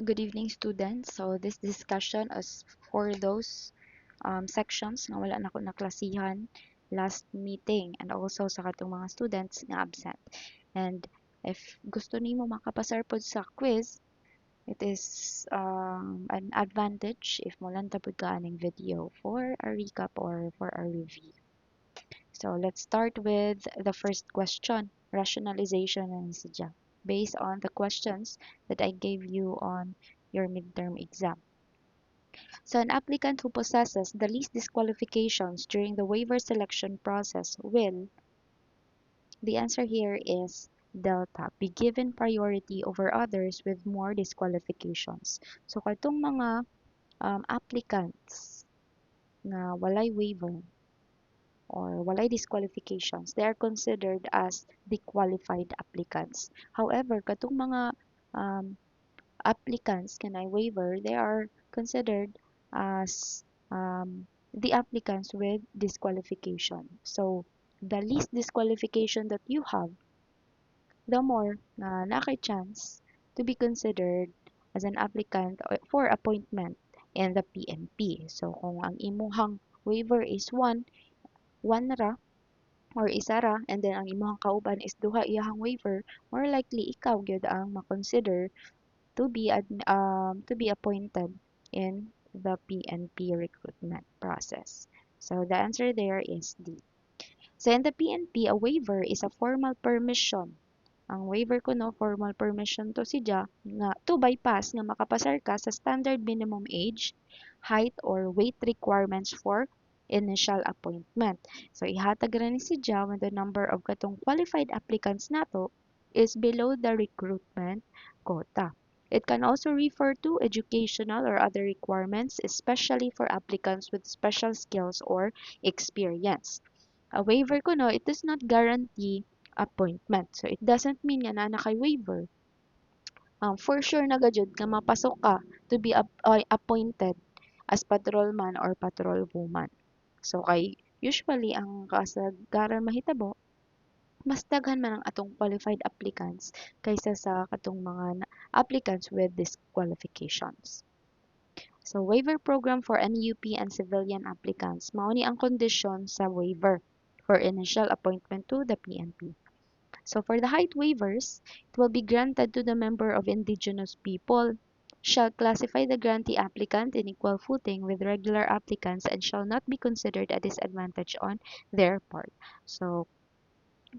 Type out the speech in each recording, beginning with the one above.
Good evening, students. So this discussion is for those sections na wala na ko naklasihan last meeting and also sa katong mga students na absent. And if gusto nimo makapasar pod sa quiz, it is an advantage if mo lang tapod ka aning video for a recap or for a review. So let's start with the first question, rationalization and sadya, based on the questions that I gave you on your midterm exam. So an applicant who possesses the least disqualifications during the waiver selection process will, the answer here is delta, be given priority over others with more disqualifications. So katong mga applicants na walay waiver or walay disqualifications, they are considered as the qualified applicants. However, katong mga um, applicants kanay waiver, they are considered as the applicants with disqualification. So, the least disqualification that you have, the more na chance to be considered as an applicant for appointment in the PNP. So, kung ang imuhang waiver is 1 ra, or isa ra, and then ang imuhang kauban is duha iyahang waiver, more likely ikaw gyud ang makonsider to be appointed in the PNP recruitment process. So the answer there is D. So in the PNP, a waiver is a formal permission. Ang waiver ko no, formal permission to siya nga to bypass nga makapasar ka sa standard minimum age, height, or weight requirements for initial appointment. So ihatag ra ni siya when the number of katong qualified applicants nato is below the recruitment quota. It can also refer to educational or other requirements, especially for applicants with special skills or experience. A waiver ko no, it does not guarantee appointment. So it doesn't mean nga na kay waiver. For sure na gajud nga mapasok ka to be appointed as patrolman or patrolwoman. So kay usually ang kasagaran mahitabo, mas daghan man ang atong qualified applicants kaysa sa katong mga applicants with disqualifications. So waiver program for NUP and civilian applicants, mao ni ang kondisyon sa waiver for initial appointment to the PNP. So for the height waivers, it will be granted to the member of indigenous people, shall classify the grantee applicant in equal footing with regular applicants and shall not be considered a disadvantage on their part. So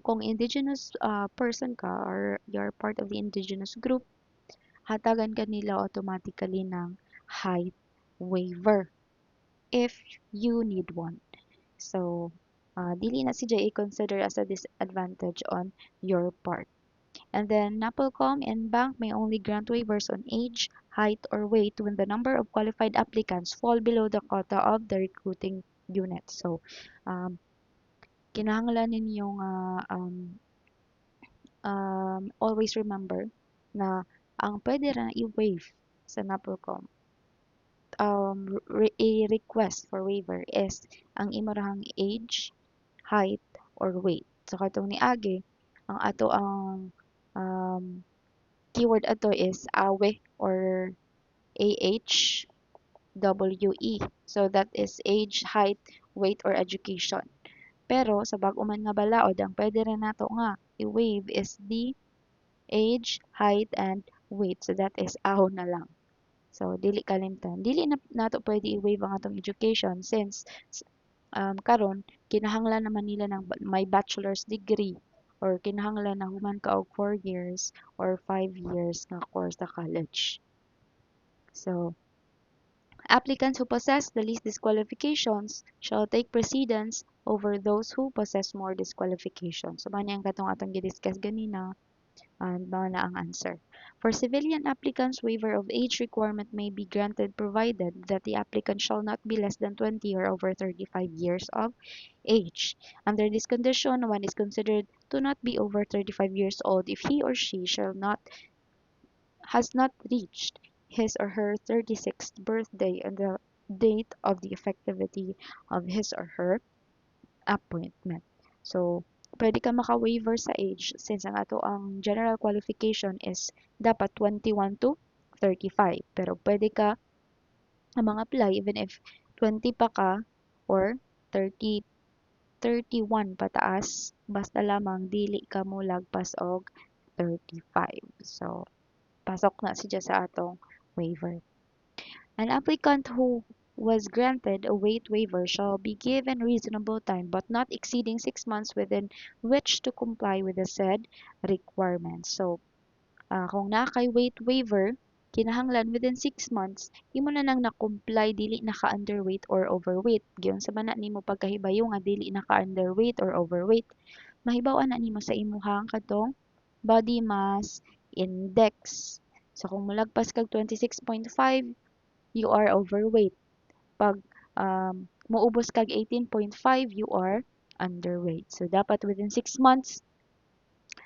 kung indigenous person ka or you're part of the indigenous group, hatagan ka nila automatically ng height waiver if you need one. So, dili na si i-consider as a disadvantage on your part. And then, NAPOLCOM and bank may only grant waivers on age, height, or weight when the number of qualified applicants fall below the quota of the recruiting unit. So, kinahanglan ninyong always remember na ang pwede na i-waive sa NAPOLCOM, a request for waiver is ang imorahang age, height, or weight. So katong ni Age, ang ato ang keyword ato is AWE or AHWE. So that is age, height, weight, or education. Pero sa bag-o man nga balaod, ang pwede rin nato nga i-waive is the age, height, and weight. So that is aho na lang. So dili kalimtan. Dili na nato pwede i-waive ang atong education since karon kinahanglan naman nila ng may bachelor's degree or kinahanglan na human ka og 4 years or 5 years nga course sa college. So applicants who possess the least disqualifications shall take precedence over those who possess more disqualifications. So man ang katong atong gidiscuss ganina. And mao na ang answer. For civilian applicants, waiver of age requirement may be granted provided that the applicant shall not be less than 20 or over 35 years of age. Under this condition, one is considered to not be over 35 years old if he or she has not reached his or her 36th birthday on the date of the effectivity of his or her appointment. So, pwede ka maka-waiver sa age since ang ato ang general qualification is dapat 21 to 35. Pero pwede ka mag-apply even if 20 pa ka or 30, 31 pataas, basta lamang dili ka mo lagpas og 35. So, pasok na siya sa atong waiver. An applicant who was granted a weight waiver shall be given reasonable time but not exceeding 6 months within which to comply with the said requirements. So, kung na kay weight waiver, kinahanglan within 6 months, imo na nang na-comply dili naka-underweight or overweight. Giyon sa man nimo pagkahibayo nga dili naka-underweight or overweight, mahibaw-an na nimo sa imuhang kadtong body mass index. So kung molagpas kag 26.5, you are overweight. Pag moubos kag 18.5, you are underweight. So dapat within 6 months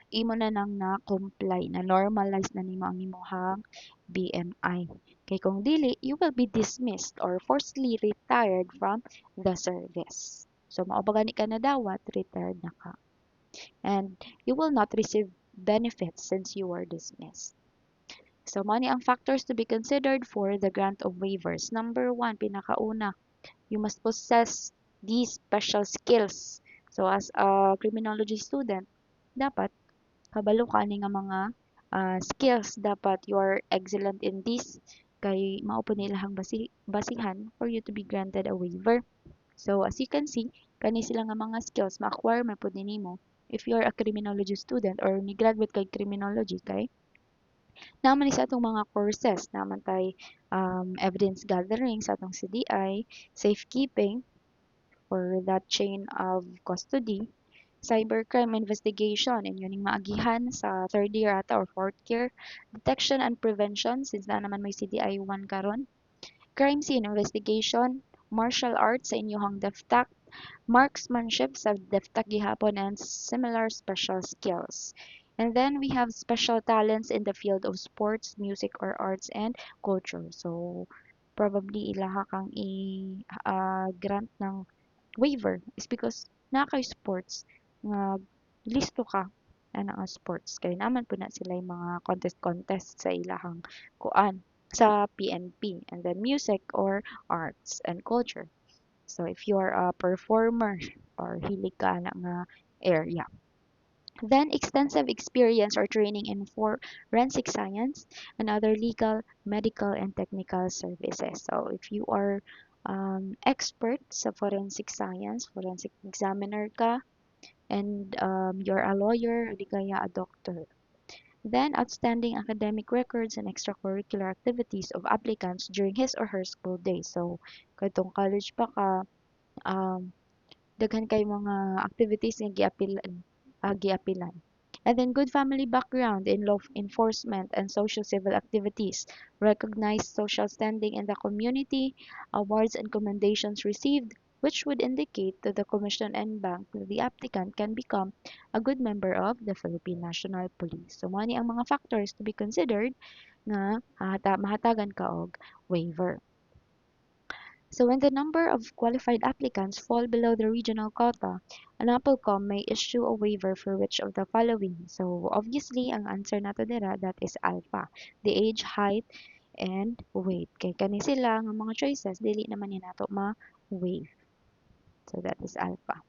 imo na nang na-comply, na normalize na nimo ang imong BMI. Kay kung dili, you will be dismissed or forcibly retired from the service. So mao ba gani ka na dawat, retired na ka. And you will not receive benefits since you were dismissed. So mao ni ang factors to be considered for the grant of waivers. Number one, pinakauna, you must possess these special skills. So as a criminology student, dapat kabalo ka ni nga mga skills, dapat you are excellent in this kay mao po nilahang basihan for you to be granted a waiver. So as you can see, kani sila nga mga skills ma-acquire man pud nimo if you are a criminology student or ni graduate kay criminology. Kay naman sa atong mga courses naman tay evidence gathering sa atong CDI, safekeeping for that chain of custody, cybercrime investigation, and yun yung maagihan sa third year ata or fourth year, detection and prevention, since na naman may CDI 1 karon, crime scene investigation, martial arts sa inyong DefTac, marksmanship sa DefTac gihapon, and similar special skills. And then we have special talents in the field of sports, music, or arts and culture. So, probably ilaha kang i-grant ng waiver is because na kay sports nga listo ka ana nga sports kay naman po na sila yung mga contest sa ilahang kuan sa PNP, and then music or arts and culture. So if you are a performer or hilig ka na nga area, then extensive experience or training in forensic science and other legal, medical, and technical services. So if you are expert sa forensic science, forensic examiner ka, and you're a lawyer, di kaya a doctor. Then, outstanding academic records and extracurricular activities of applicants during his or her school days. So, katong college pa ka, um, daghan kay mga activities nga giapilan. And then good family background in law enforcement and social civil activities, recognized social standing in the community, awards and commendations received, which would indicate to the Commission and Bank that the applicant can become a good member of the Philippine National Police. So, mo ni ang mga factors to be considered nga mahatagan ka og waiver. So when the number of qualified applicants fall below the regional quota, an APOLCOM may issue a waiver for which of the following. So obviously, ang answer nato dira that is alpha, the age, height, and weight. Kay kani sila nga mga choices dili naman ni nato ma-waive. So that is alpha.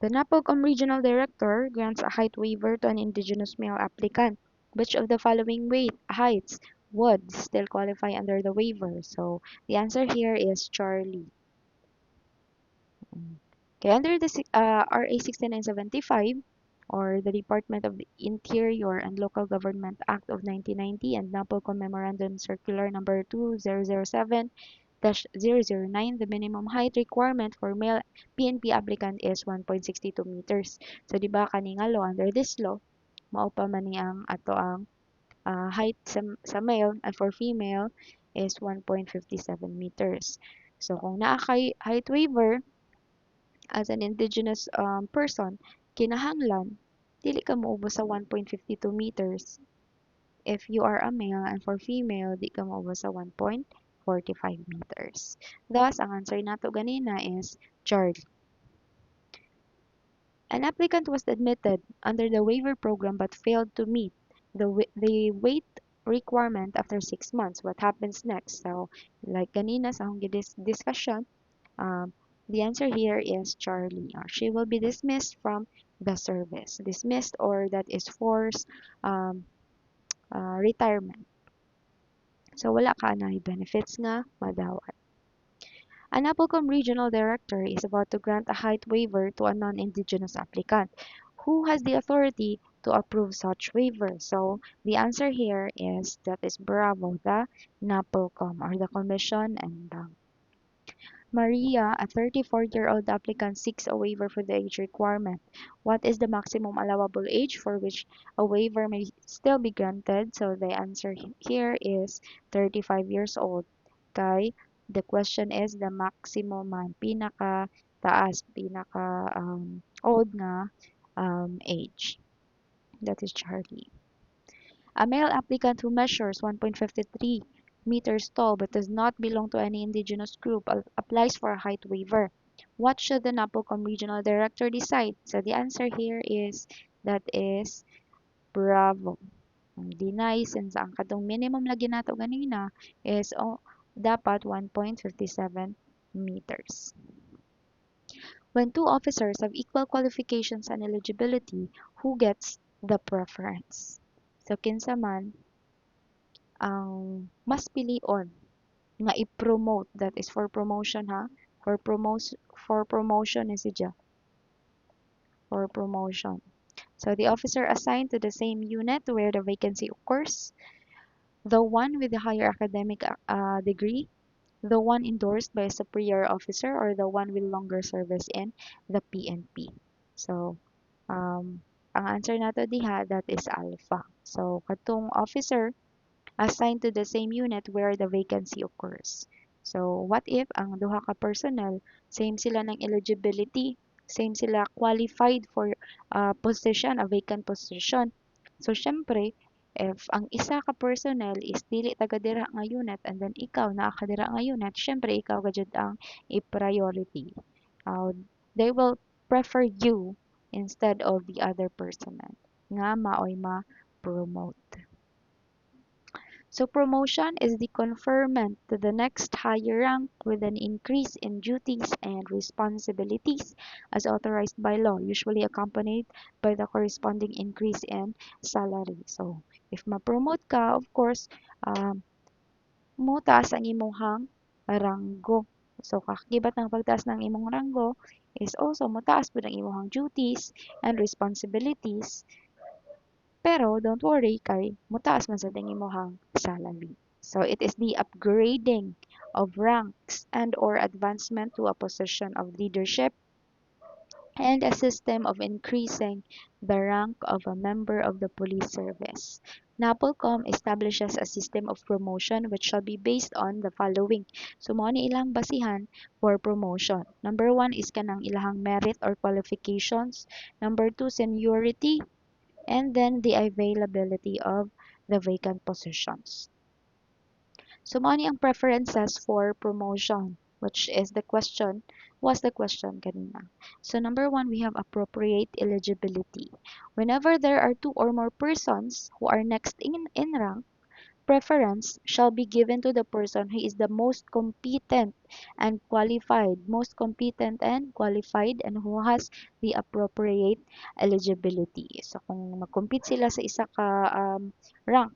The NAPOLCOM regional director grants a height waiver to an indigenous male applicant. Which of the following heights would still qualify under the waiver? So the answer here is Charlie. Okay, under the RA 6975 or the Department of the Interior and Local Government Act of 1990 and NAPOLCOM Memorandum Circular number 2007-009, the minimum height requirement for male PNP applicant is 1.62 meters. So di ba kaning law, under this law, mao pa man ni ang ato ang height sa male and for female is 1.57 meters. So kung naa kay height waiver as an indigenous person, kinahanglan dili ka moubos sa 1.52 meters if you are a male, and for female di ka moubos sa 1.45 meters. Thus, ang answer nato ganina is Charlie. An applicant was admitted under the waiver program but failed to meet the wait requirement after 6 months. What happens next? So, like kanina sa akong discussion, um, the answer here is Charlie. She will be dismissed from the service. Dismissed or that is forced um, retirement. So, wala ka na benefits nga madawat. An Applecom regional director is about to grant a height waiver to a non-indigenous applicant. Who has the authority to approve such waiver? So the answer here is that is Bravo, the NAPOLCOM or the Commission and Maria, a 34-year-old applicant, seeks a waiver for the age requirement. What is the maximum allowable age for which a waiver may still be granted? So the answer here is 35 years old. Okay? The question is the maximum man, pinaka taas, pinaka old nga age. That is Charlie. A male applicant who measures 1.53 meters tall but does not belong to any indigenous group applies for a height waiver. What should the NAPOCOM regional director decide? So the answer here is that is Bravo. Deny since ang katong minimum lagi nato ganina is dapat 1.57 meters. When two officers have equal qualifications and eligibility, who gets the preference? So kinsa man ang mas pilion nga i-promote, that is for promotion ha, for promotion ni siya, for promotion. So the officer assigned to the same unit where the vacancy occurs, the one with the higher academic degree, the one endorsed by a superior officer, or the one with longer service in the PNP. So ang answer nato diha that is alpha. So katong officer assigned to the same unit where the vacancy occurs. So, what if ang duha ka personnel, same sila ng eligibility, same sila qualified for position, a vacant position. So, syempre, if ang isa ka personnel is dili taga dira nga unit and then ikaw naa ka dira nga unit, syempre ikaw gajud ang i-priority. They will prefer you instead of the other personnel nga maoy ma-promote. So promotion is the conferment to the next higher rank with an increase in duties and responsibilities as authorized by law, usually accompanied by the corresponding increase in salary. So if ma-promote ka, of course, mutaas ang imong ranggo. So kakibat ng pagtaas ng imong ranggo is also mutaas pud ang imong duties and responsibilities. Pero don't worry kay mutaas man sa imong salary. So it is the upgrading of ranks and or advancement to a position of leadership and a system of increasing the rank of a member of the police service. NAPOLCOM establishes a system of promotion which shall be based on the following. So mo ni ilang basihan for promotion. Number 1 is kanang ilahang merit or qualifications. Number 2, seniority, and then the availability of the vacant positions. So, mao ni ang preferences for promotion, which is the question kanina. So, number 1, we have appropriate eligibility. Whenever there are two or more persons who are next in rank, preference shall be given to the person who is the most competent and qualified, and who has the appropriate eligibility. So kung mag-compete sila sa isa ka rank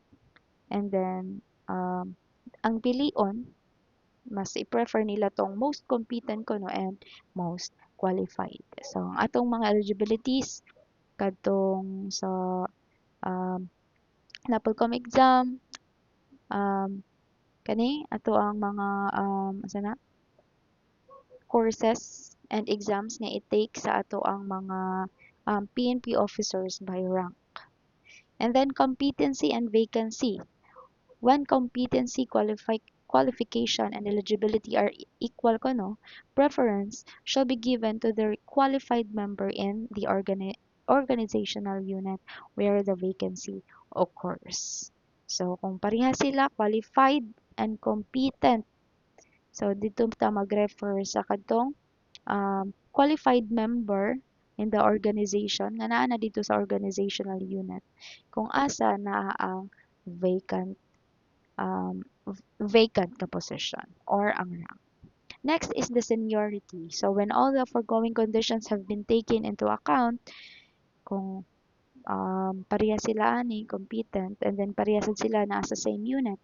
and then ang pilion mas i-prefer nila tong most competent kuno and most qualified. So ang atong mga eligibilities kadtong sa NAPOLCOM exam, kani ato ang mga asa na courses and exams nga i-take sa ato ang mga PNP officers by rank. And then competency and vacancy. When competency qualification and eligibility are equal kuno, preference shall be given to the qualified member in the organizational unit where the vacancy occurs. So kung pareha sila qualified and competent, so dito ta mag-refer sa kadtong qualified member in the organization nga naa na dito sa organizational unit kung asa naa ang vacant vacant na position or ang rank. Next is the seniority. So when all the foregoing conditions have been taken into account, kung pareha sila ani competent and then parehas sila na sa same unit,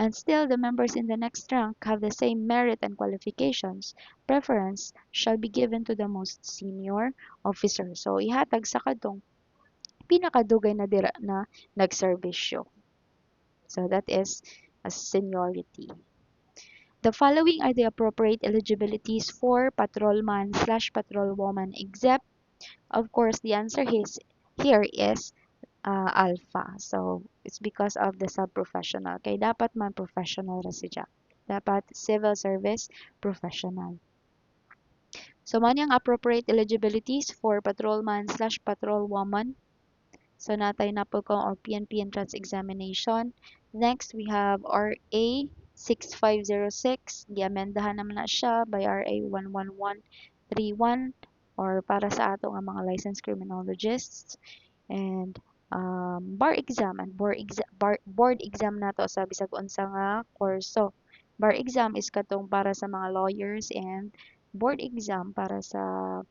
and still the members in the next rank have the same merit and qualifications, preference shall be given to the most senior officer. So ihatag sa kadtong pinakadugay na dira na nagserbisyo. So that is a seniority. The following are the appropriate eligibilities for patrolman/patrolwoman except, of course, the answer here is alpha. So, it's because of the sub-professional. Kaya dapat man professional ra siya. Dapat civil service professional. So, man yung appropriate eligibilities for patrolman/patrolwoman. So, natay na po kung or PNP entrance examination. Next, we have RA 6506. Giamendahan naman na siya by RA 11131 or para sa ato nga mga licensed criminologists. And bar exam and board exam nato sa bisag unsa nga kurso. Bar exam is katong para sa mga lawyers and board exam para sa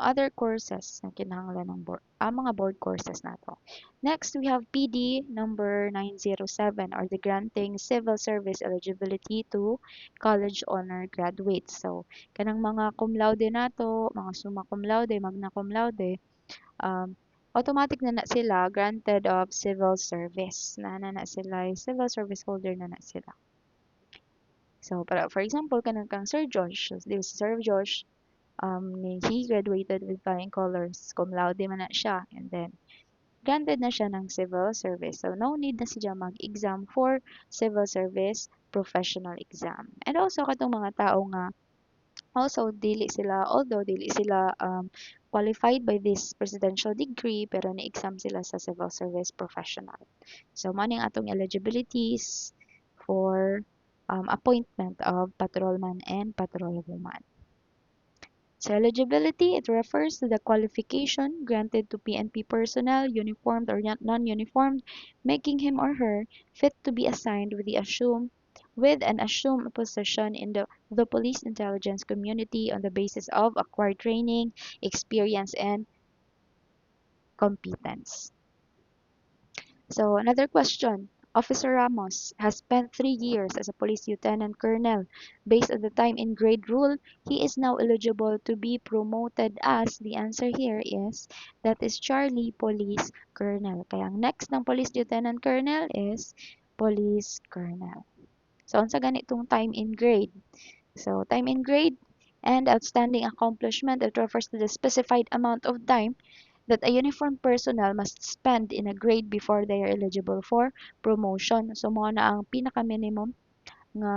other courses na kinahanglan ng board, mga board courses nato. Next, we have PD number 907 or the granting civil service eligibility to college honor graduates. So, kanang mga cum laude nato, mga summa cum laude, magna cum laude, automatic na sila granted of civil service. Na sila, civil service holder na sila. So, para, for example, kanang kang Sir Josh, this Sir Josh, he graduated with flying colors, cum laude man na siya, and then granted na siya ng civil service. So, no need na siya mag-exam for civil service professional exam. And also, katong mga tao nga, although dili sila qualified by this presidential degree, pero ni-exam sila sa civil service professional. So, maning atong eligibilities for appointment of patrolman and patrolwoman. So eligibility, it refers to the qualification granted to PNP personnel, uniformed or non-uniformed, making him or her fit to be assigned with an assumed position in the police intelligence community on the basis of acquired training, experience, and competence. So another question. Officer Ramos has spent 3 years as a police lieutenant colonel. Based on the time in grade rule, he is now eligible to be promoted as, the answer here is, that is Charlie Police Colonel. Kaya ang next ng police lieutenant colonel is police colonel. So, unsa ganitong time in grade? So, time in grade and outstanding accomplishment, it refers to the specified amount of time that a uniformed personnel must spend in a grade before they are eligible for promotion. So, mo na ang pinaka-minimum nga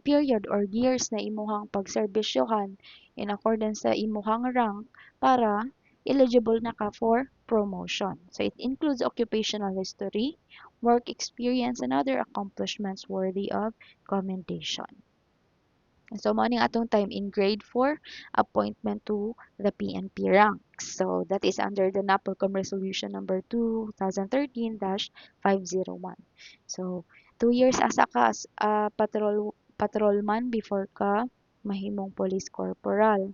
period or years na imuhang pagserbisyohan in accordance sa imuhang rank para eligible na ka for promotion. So, it includes occupational history, work experience, and other accomplishments worthy of commendation. So, mo ning atong time in grade 4, appointment to the PNP ranks. So, that is under the NAPOLCOM Resolution number 2013-501. So, 2 years asa ka as patrolman before ka mahimong police corporal.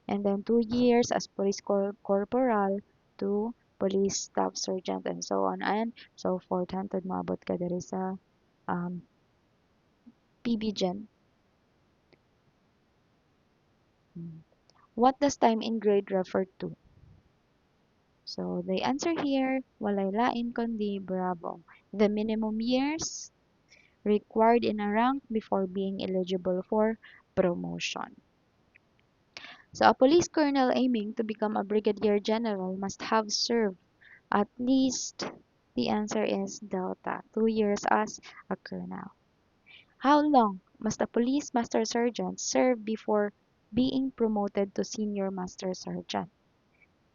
And then 2 years as police corporal to police staff sergeant and so on and so forth hantod maabot ka diri sa PB-Gen. What does time in grade refer to? So, the answer here, walay lain kundi bravo. The minimum years required in a rank before being eligible for promotion. So, a police colonel aiming to become a brigadier general must have served at least, the answer is delta, 2 years as a colonel. How long must a police master sergeant serve before being promoted to senior master sergeant?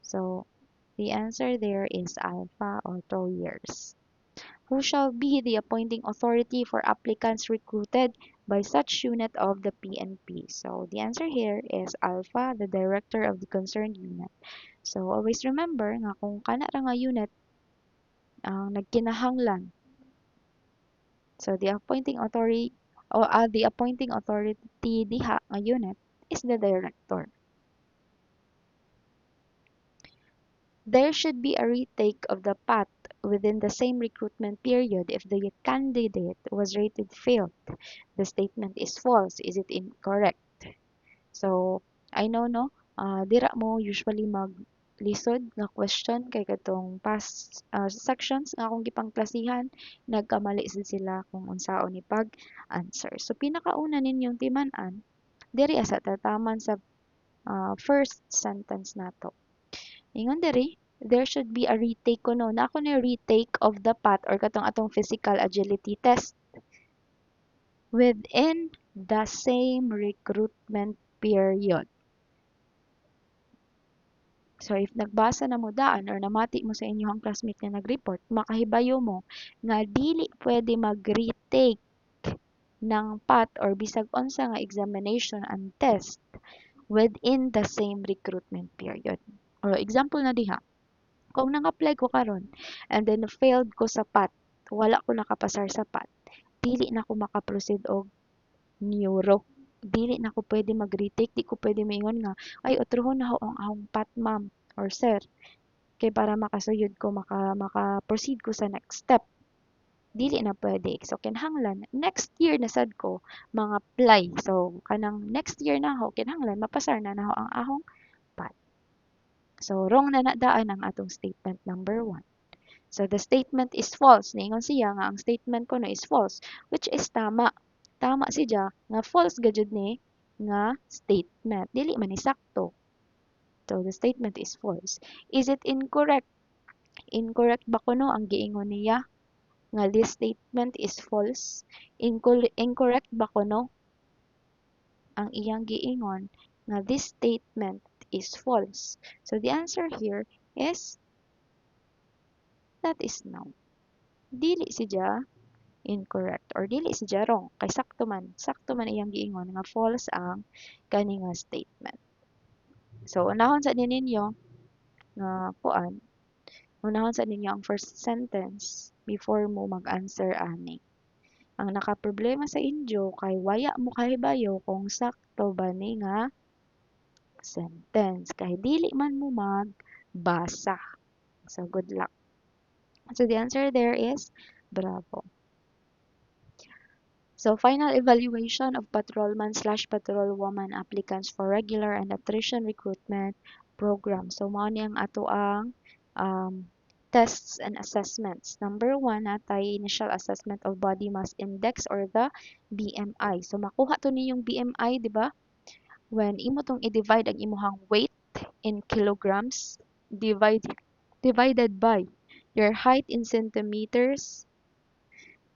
So, the answer there is alpha or 2 years. who shall be the appointing authority for applicants recruited by such unit of the PNP. So the answer here is Alpha, the director of the concerned unit. So always remember nga kung kana ra nga unit ang nagkinahanglan. So the appointing authority diha nga unit is the director. There should be a retake of the PAT within the same recruitment period if the candidate was rated failed. The statement is false. Is it incorrect? So, I know no, dira mo usually maglisod nga question kay katong past sections nga akong gipangklasihan, nagkamali sila kung unsaon ni pag-answer. So, pinakauna ninyong timan-an, diri asa tataman sa first sentence nato. Ingon diri, there should be a retake kuno. Na ako na retake of the PAT or katong atong physical agility test within the same recruitment period. So if nagbasa na mo daan or namati mo sa inyong classmate nga nag-report, makahibayo mo nga dili pwede mag-retake ng PAT or bisag unsa nga examination and test within the same recruitment period. Or example na diha, kung nang-apply ko karon and then failed ko sa PAT, wala ko nakapasar sa PAT, dili na ko makaproceed og neuro. Dili na ko pwede mag-retake, di ko pwede maingon nga, ay, otrohon na ho ang ahong PAT ma'am or sir. Kay para makasuyod ko, maka-proceed ko sa next step. Dili na pwede. So, kinahanglan, next year na sad ko, mga apply. So, kanang next year na ho, kinahanglan, mapasar na ho ang ahong PAT. So, wrong na nadaan ang atong statement number 1. So, the statement is false. Ningon siya nga ang statement ko na is false, which is tama. Tama siya nga false gajud ni nga statement. Dili man ni sakto. So, the statement is false. Is it incorrect? Incorrect ba kuno ang giingon niya nga this statement is false? Incorrect ba kuno ang iyang giingon nga this statement is false? So, the answer here is that is no. Dili siya incorrect or dili siya wrong kay sakto man iyang giingon nga false ang kani nga statement. So unahon sa ninyo nga unahon sa ninyo ang first sentence before mo mag-answer ani. Ang nakaproblema sa inyo kay waya mo kahibayo kung sakto ba ni nga sentence kay dili man mo magbasa. So good luck. So the answer there is bravo. So, final evaluation of patrolman/patrolwoman applicants for regular and attrition recruitment program. So, mao ni ang ato ang tests and assessments. Number 1, natay initial assessment of body mass index or the BMI. So, makuha to ni yung BMI, di ba? When imo tong i-divide ang imuhang weight in kilograms divided by your height in centimeters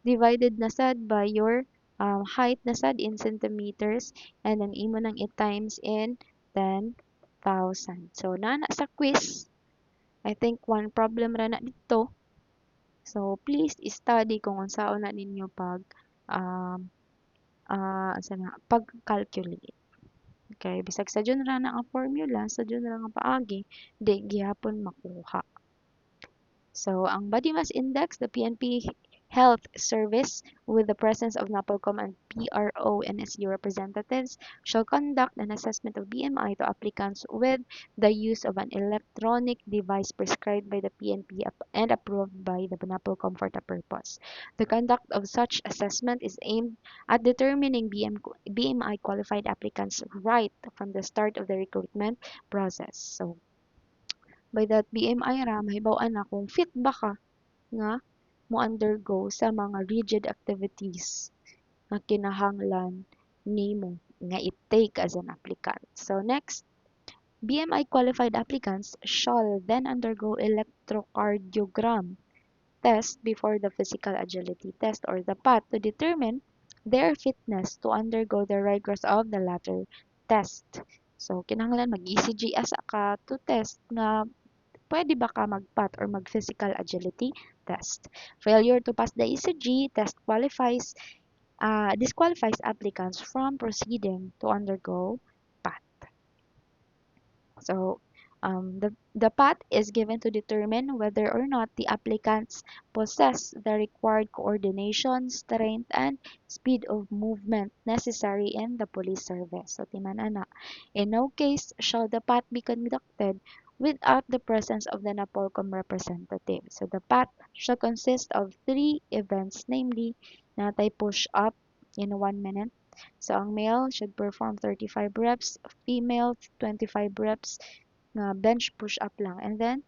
divided na sad by your height na sad in centimeters and then imo nang i-times in 10,000. So, nana sa quiz, I think one problem ra na dito. So, please study kung unsaon na ninyo pag-calculate. Okay, bisag sa dyan ra na ang formula, sa dyan ra nga paagi, di gihapon makuha. So, ang body mass index, the PNP Health Service, with the presence of NAPOLCOM and PRO NSU representatives, shall conduct an assessment of BMI to applicants with the use of an electronic device prescribed by the PNP and approved by the NAPOLCOM for the purpose. The conduct of such assessment is aimed at determining BMI qualified applicants right from the start of the recruitment process. So, by that BMI ra, mahibaw-an na kung fit ba ka nga mo undergo sa mga rigid activities nga kinahanglan nimo nga i-take as an applicant. So next, BMI qualified applicants shall then undergo electrocardiogram test before the physical agility test or the PAT to determine their fitness to undergo the rigors of the latter test. So kinahanglan mag-ECG asa ka to test nga pwede ba ka mag-PAT or mag-physical agility test? Failure to pass the ECG test disqualifies applicants from proceeding to undergo PAT. So the path is given to determine whether or not the applicants possess the required coordination, strength, and speed of movement necessary in the police service. So, timan-ana. In no case shall the path be conducted without the presence of the NAPOLCOM representative. So, the path shall consist of 3 events, namely, natay push-up in 1 minute. So, ang male should perform 35 reps, female 25 reps, bench push-up lang. And then,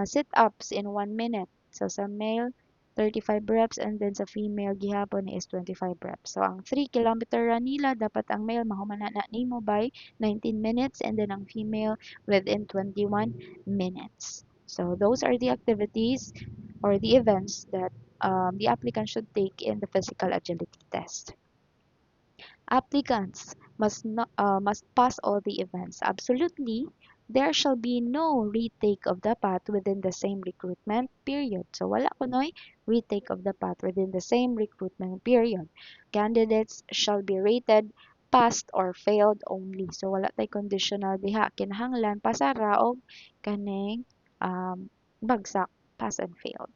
sit-ups in 1 minute. So, sa male, 35 reps and then sa female gihapon is 25 reps. So, ang 3 kilometer run nila, dapat ang male mahumana na nimo by 19 minutes and then ang female within 21 minutes. So, those are the activities or the events that the applicant should take in the physical agility test. Applicants must pass all the events. Absolutely, there shall be no retake of the path within the same recruitment period. So, wala kunoy retake of the path within the same recruitment period. Candidates shall be rated passed or failed only. So, wala tay conditional diha. Kinahanglan pasara og kaning bagsak, pass and failed.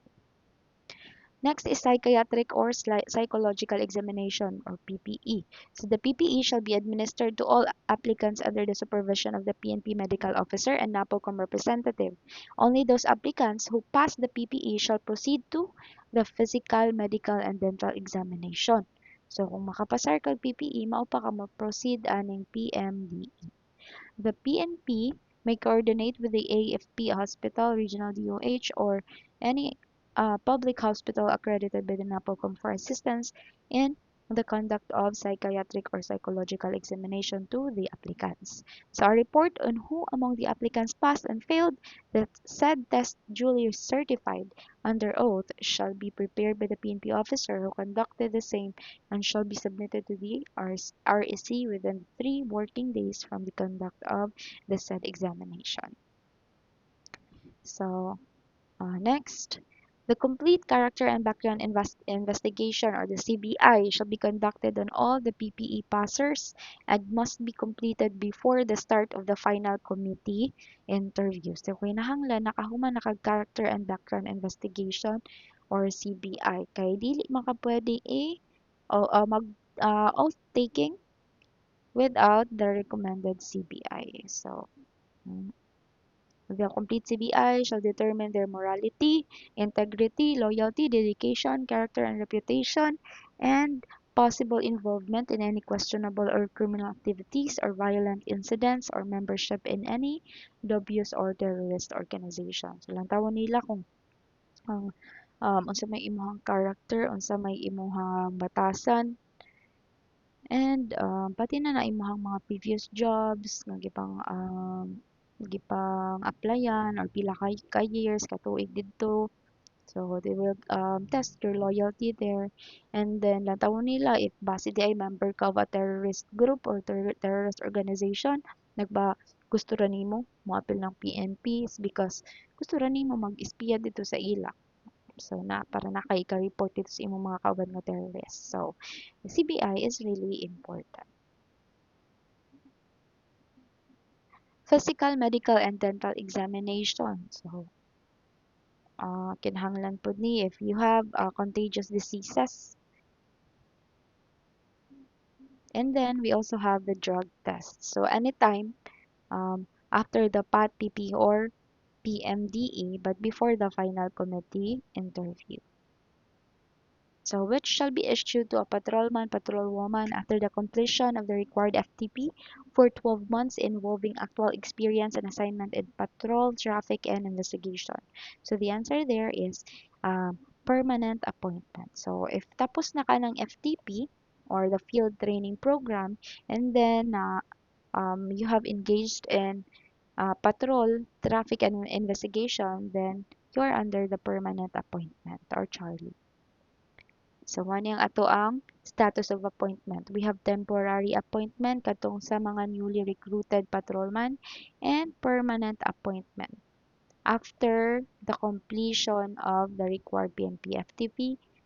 Next is psychiatric or psychological examination or PPE. So the PPE shall be administered to all applicants under the supervision of the PNP medical officer and NAPOCOM representative. Only those applicants who pass the PPE shall proceed to the physical, medical, and dental examination. So kung makapasar kag PPE, mao pa ka mo-proceed aning PMDE. The PNP may coordinate with the AFP hospital, regional DOH, or any public hospital accredited by the NAPOCOM for assistance in the conduct of psychiatric or psychological examination to the applicants. So a report on who among the applicants passed and failed the said test duly certified under oath shall be prepared by the PNP officer who conducted the same and shall be submitted to the REC within 3 working days from the conduct of the said examination. So, next, the complete character and background investigation or the CBI shall be conducted on all the PPE passers and must be completed before the start of the final committee interview. So, kinahanglan nakahuman na kag character and background investigation or CBI. Kay dili makapwede mag oath taking without the recommended CBI. So, the complete CBI shall determine their morality, integrity, loyalty, dedication, character, and reputation, and possible involvement in any questionable or criminal activities or violent incidents or membership in any dubious or terrorist organization. So, lang tawon nila kung ang unsa may imuhang character, unsa may imuhang batasan, and pati na imong mga previous jobs nga gipang applyan or pila ka years katuig didto. So they will test your loyalty there, and then natawon nila if base di ay member ka of a terrorist group or terrorist organization, gusto ra nimo moapil ng PNP because gusto ra nimo mag-espiya dito sa ila. So, para report dito sa imong mga kauban nga terrorists. So, the CBI is really important. Physical, medical, and dental examination. So, kinahanglan po ni if you have contagious diseases. And then, we also have the drug test. So, anytime after the PAT, PP, or PMDE, but before the final committee interview. So, which shall be issued to a patrolman, patrolwoman after the completion of the required FTP for 12 months involving actual experience and assignment in patrol, traffic, and investigation. So, the answer there is permanent appointment. So, if tapos na ka ng FTP or the field training program and then you have engaged in patrol, traffic, and investigation, then you are under the permanent appointment or Charlie. So, ano yung ato ang status of appointment? We have temporary appointment katong sa mga newly recruited patrolman and permanent appointment after the completion of the required PNP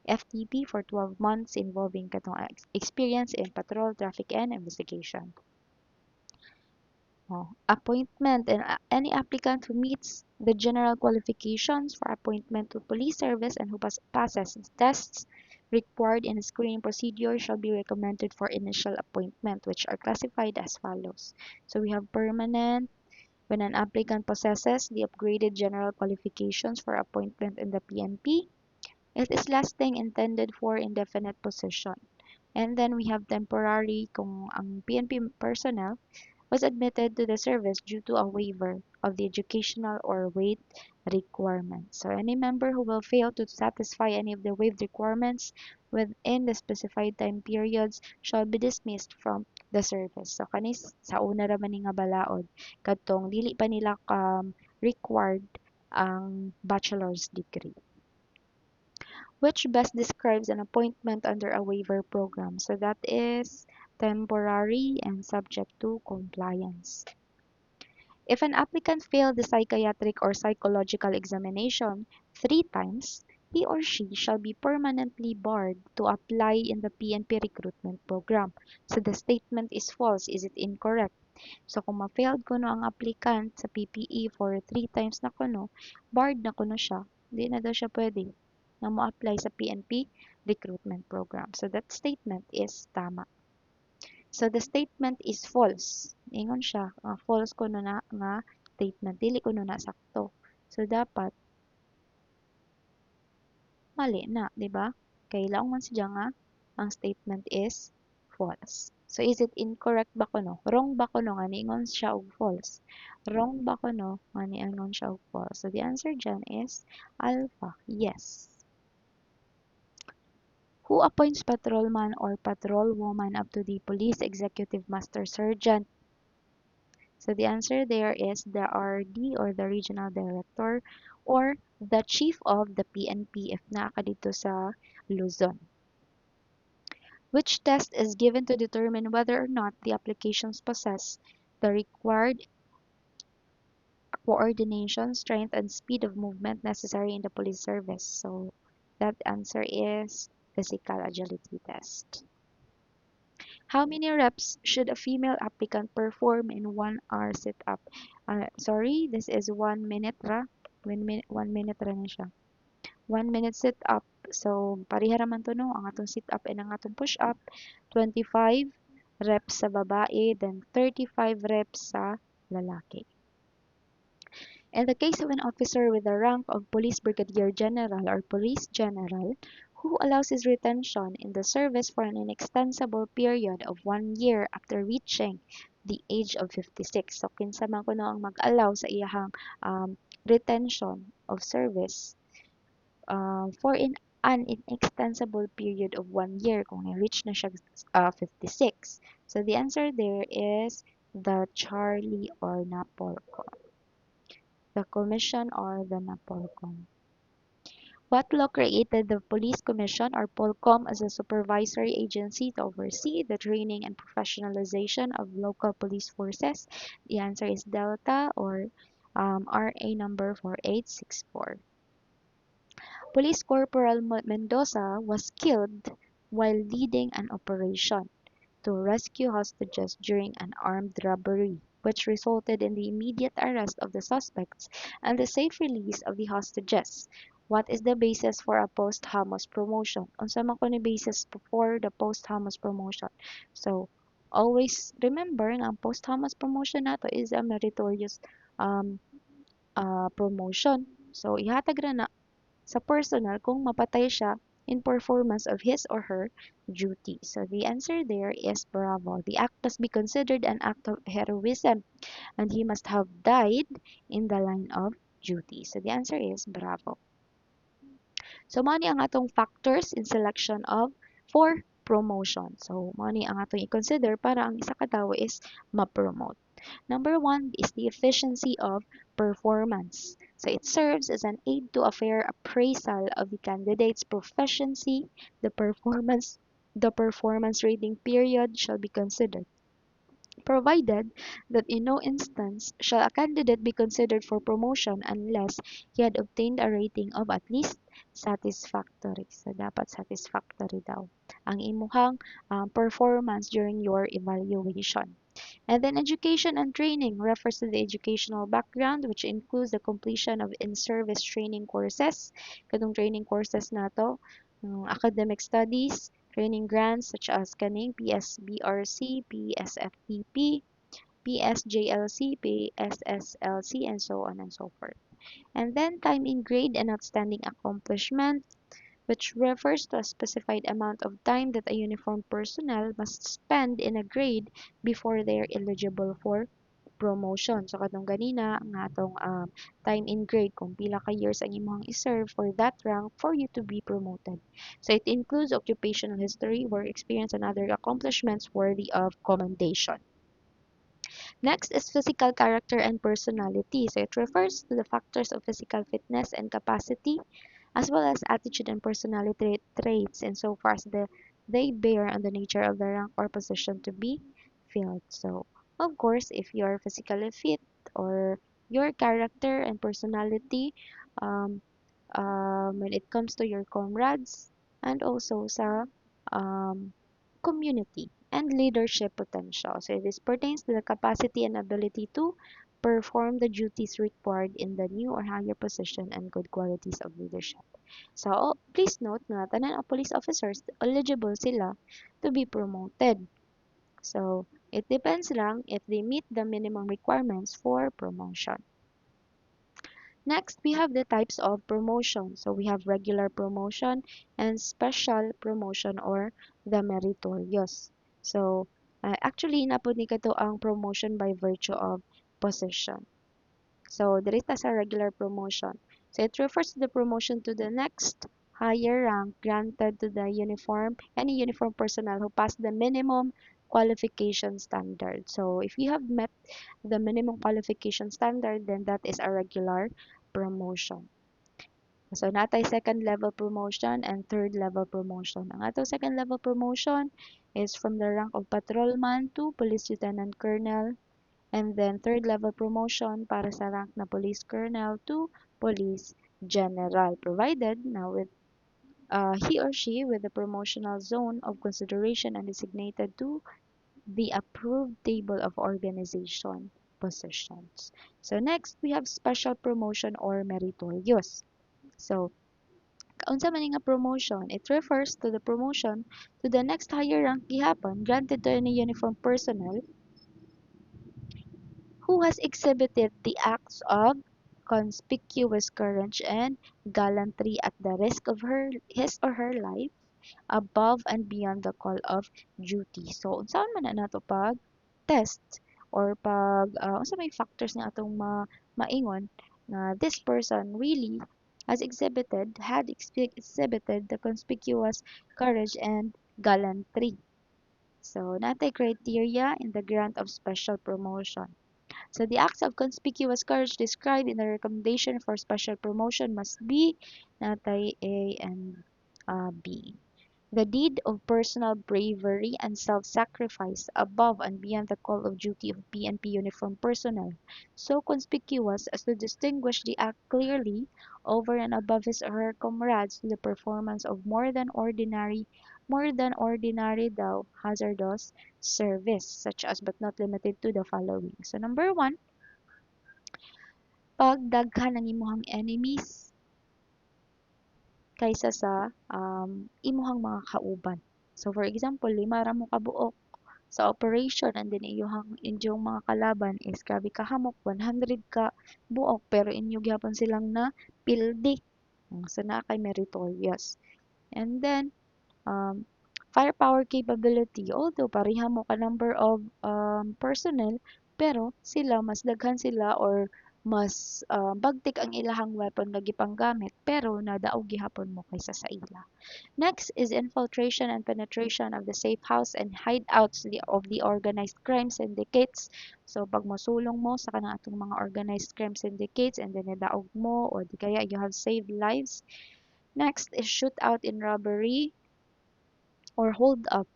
FTP for 12 months involving katong experience in patrol, traffic, and investigation. Oh, appointment and any applicant who meets the general qualifications for appointment to police service and who passes tests required in the screening procedure shall be recommended for initial appointment, which are classified as follows. So we have permanent. When an applicant possesses the upgraded general qualifications for appointment in the PNP, it is lasting intended for indefinite position. And then we have temporary kung ang PNP personnel was admitted to the service due to a waiver of the educational or weight requirements. So any member who will fail to satisfy any of the waived requirements within the specified time periods shall be dismissed from the service. So kanis sa una ra man ni nga balaod kadtong dili pa nila required ang bachelor's degree, which best describes an appointment under a waiver program. So that is temporary and subject to compliance. If an applicant failed the psychiatric or psychological examination 3 times, he or she shall be permanently barred to apply in the PNP recruitment program. So the statement is false. Is it incorrect? So kung ma-failed kuno ang applicant sa PPE for 3 times na kuno, barred na kuno siya. Hindi na daw siya pwede na mo-apply sa PNP recruitment program. So that statement is tama. So the statement is false. Ingon siya, false kuno na nga statement, dili kuno na sakto. So dapat mali na, di ba? Kay laong man siya nga ang statement is false. So is it incorrect ba kuno? Wrong ba kuno nga niingon siya og false? Wrong ba kuno nga niingon siya og false? So the answer dyan is alpha, yes. Who appoints patrolman or patrolwoman up to the police executive master sergeant? So the answer there is the RD or the regional director or the chief of the PNP if naa ka dito sa Luzon. Which test is given to determine whether or not the applications possess the required coordination, strength, and speed of movement necessary in the police service? So that answer is physical agility test. How many reps should a female applicant perform in 1 hour sit-up? Sorry, this is 1 minute ra. 1 minute ra na siya. 1 minute sit-up. So, pareha raman to no, ang atong sit-up and ang atong push-up. 25 reps sa babae, then 35 reps sa lalaki. In the case of an officer with the rank of Police Brigadier General or Police General who allows his retention in the service for an inextensible period of 1 year after reaching the age of 56. So, kinsa man kuno ang mag-allow sa iyahang retention of service for an inextensible period of 1 year kung na-reach na siya 56. So, the answer there is the Charlie or Napolcom. The Commission or the Napolcom. What law created the Police Commission or Polcom as a supervisory agency to oversee the training and professionalization of local police forces? The answer is Delta or RA number 4864. Police Corporal Mendoza was killed while leading an operation to rescue hostages during an armed robbery, which resulted in the immediate arrest of the suspects and the safe release of the hostages. What is the basis for a posthumous promotion? Unsa man ko ni basis for the posthumous promotion? So, always remember nga ang posthumous promotion nato is a meritorious promotion. So, ihatag ra na sa personal kung mapatay siya in performance of his or her duty. So the answer there is bravo. The act must be considered an act of heroism and he must have died in the line of duty. So the answer is bravo. So mao ni ang atong factors in selection of for promotion. So mao ni ang atong i-consider para ang isa ka tawo is ma-promote. Number 1 is the efficiency of performance. So it serves as an aid to a fair appraisal of the candidate's proficiency. The performance rating period shall be considered. provided that in no instance shall a candidate be considered for promotion unless he had obtained a rating of at least satisfactory. So, dapat satisfactory daw ang imuhang performance during your evaluation. And then education and training refers to the educational background which includes the completion of in-service training courses. Katong training courses nato, academic studies, training grants such as kaning PSBRC, PSFPP, PSJLC, PSSLC, and so on and so forth. And then time in grade and outstanding accomplishment, which refers to a specified amount of time that a uniformed personnel must spend in a grade before they are eligible for promotion. So katong ganina nga atong time in grade kung pila ka years ang imong iserve for that rank for you to be promoted. So it includes occupational history, work experience, and other accomplishments worthy of commendation. Next is physical character and personality. So it refers to the factors of physical fitness and capacity as well as attitude and personality traits insofar as they bear on the nature of the rank or position to be filled. So, of course, if you are physically fit or your character and personality um, when it comes to your comrades and also sa um, community and leadership potential. So this pertains to the capacity and ability to perform the duties required in the new or higher position and good qualities of leadership. So please note na tanan ang police officers eligible sila to be promoted. So it depends lang if they meet the minimum requirements for promotion. Next, we have the types of promotion. So we have regular promotion and special promotion or the meritorious. So actually napod ni kato ang promotion by virtue of position. So there is a regular promotion. So it refers to the promotion to the next higher rank granted to the any uniform personnel who passed the minimum qualification standard. So if you have met the minimum qualification standard, then that is a regular promotion. So natay second level promotion and third level promotion. Ang ato second level promotion is from the rank of patrolman to police lieutenant colonel. And then third level promotion para sa rank na police colonel to police general, provided now with he or she with the promotional zone of consideration and designated to the approved table of organization positions. So next, we have special promotion or meritorious. So, kaunsa man nga promotion, it refers to the promotion to the next higher rank gihapon granted to any uniform personnel who has exhibited the acts of conspicuous courage and gallantry at the risk of his or her life above and beyond the call of duty. So, unsaon man na nato pag test or pag unsa may factors nga atong maingon na this person really has exhibited the conspicuous courage and gallantry. So, natay criteria in the grant of special promotion. So the acts of conspicuous courage described in the recommendation for special promotion must be natay A and B. The deed of personal bravery and self-sacrifice above and beyond the call of duty of PNP uniform personnel, so conspicuous as to distinguish the act clearly over and above his or her comrades to the performance of more than ordinary daw hazardous service, such as but not limited to the following. So number one, pagdaghan ng imuhang enemies kaysa sa imuhang mga kauban. So for example, lima ra mo kabuok sa operation and then inyong mga kalaban is grabe kahamok 100 ka buok pero inyo gyapon silang na pildi. So na kay meritorious. And then um, firepower capability. Although pareha mo ka number of personnel, pero mas daghan sila or mas bagtik ang ilahang weapon lagi pang gamit, pero nadaog gihapon mo kaysa sa ila. Next is infiltration and penetration of the safe house and hideouts of the organized crime syndicates. So pag mosulong mo sa kanang atong mga organized crime syndicates and then nadaog mo or di kaya you have saved lives. Next is shootout in robbery or hold up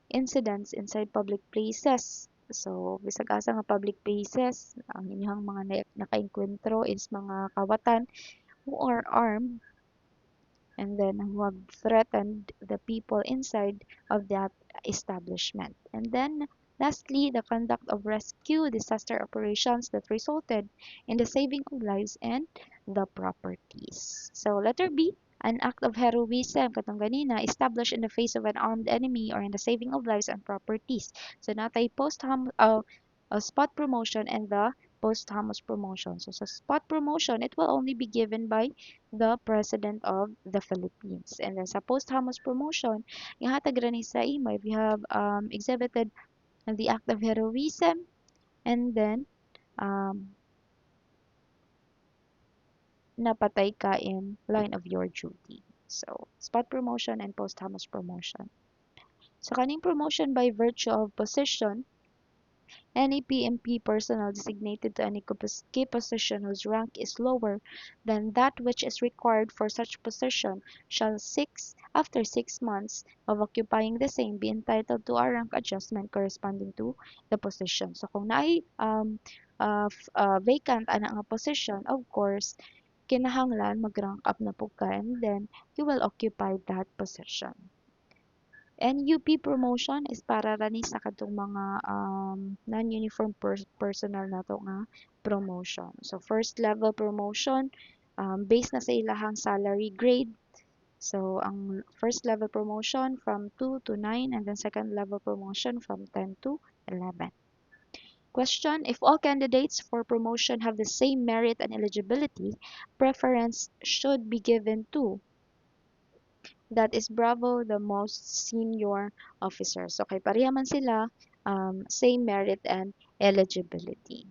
incidents inside public places. So, bisag asa nga public places, ang inyong mga nakaengkwentro is mga kawatan who are armed and then who have threatened the people inside of that establishment. And then, lastly, the conduct of rescue disaster operations that resulted in the saving of lives and the properties. So, letter B, an act of heroism, katong ganina, established in the face of an armed enemy or in the saving of lives and properties. So, natay spot promotion and the posthumous promotion. So, sa spot promotion, it will only be given by the President of the Philippines. And then sa posthumous promotion, ihatag ra ni sa imo if you have exhibited the act of heroism and then um, napatay ka in line of your duty. So, spot promotion and posthumous promotion. So, kaning promotion by virtue of position, any PMP personnel designated to any key position whose rank is lower than that which is required for such position shall after 6 months of occupying the same be entitled to a rank adjustment corresponding to the position. So kung naay vacant ana nga position, of course, kinahanglan mag-rank up na po ka and then you will occupy that position. And UP promotion is para ra ni sa kadtong mga non-uniform personnel nato nga promotion. So first level promotion based na sa ilahang salary grade. So ang first level promotion from 2 to 9 and then second level promotion from 10 to 11. Question: if all candidates for promotion have the same merit and eligibility, preference should be given to that is Bravo, the most senior officer. So, kay pareha man sila, same merit and eligibility.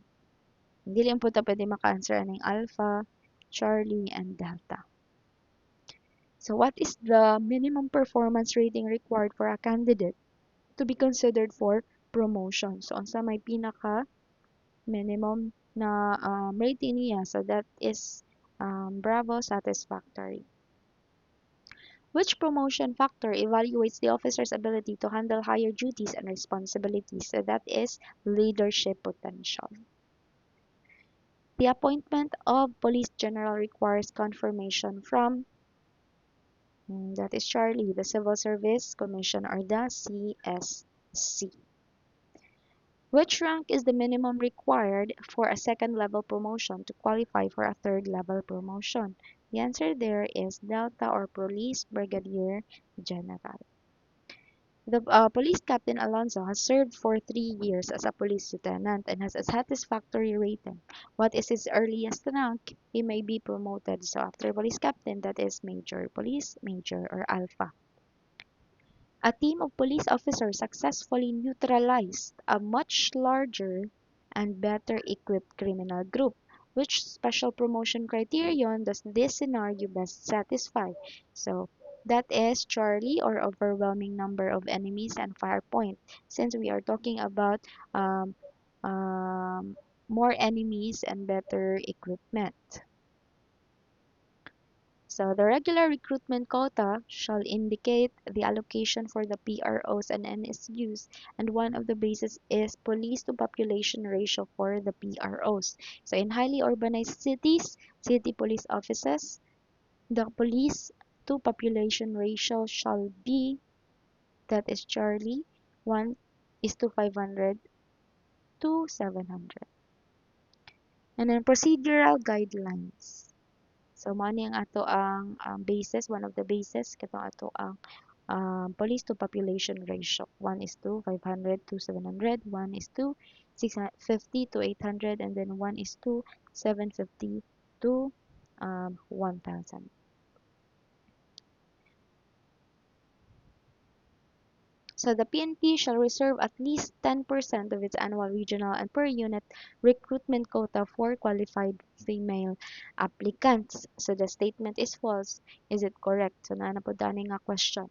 Hindi lang po ta pwede maka-answer aning Alpha, Charlie, and Delta. So, what is the minimum performance rating required for a candidate to be considered for promotion? So, unsa may pinaka minimum na rating niya? So, that is Bravo, satisfactory. Which promotion factor evaluates the officer's ability to handle higher duties and responsibilities? So that is leadership potential. The appointment of police general requires confirmation from, that is Charlie, the Civil Service Commission or the CSC. Which rank is the minimum required for a second level promotion to qualify for a third level promotion? The answer there is Delta or Police Brigadier General. The police captain Alonso has served for 3 years as a police lieutenant and has a satisfactory rating. What is his earliest rank? He may be promoted. So after police captain, that is major, police major or alpha. A team of police officers successfully neutralized a much larger and better equipped criminal group. Which special promotion criterion does this scenario best satisfy? So that is Charlie or overwhelming number of enemies and fire point. Since we are talking about um, um, more enemies and better equipment. So the regular recruitment quota shall indicate the allocation for the PROs and NSUs, and one of the bases is police to population ratio for the PROs. So in highly urbanized cities, city police offices, the police to population ratio shall be, that is Charlie, 1 is to 500 to 700. And then procedural guidelines. So, mao ni ang ato ang basis, one of the basis, katong ato ang police to population ratio. 1 is to 500 to 700, 1 is to 650 to 800, and then 1 is to 750 to 1,000. So the PNP shall reserve at least 10% of its annual regional and per unit recruitment quota for qualified female applicants. So the statement is false. Is it correct? So na po dani nga question.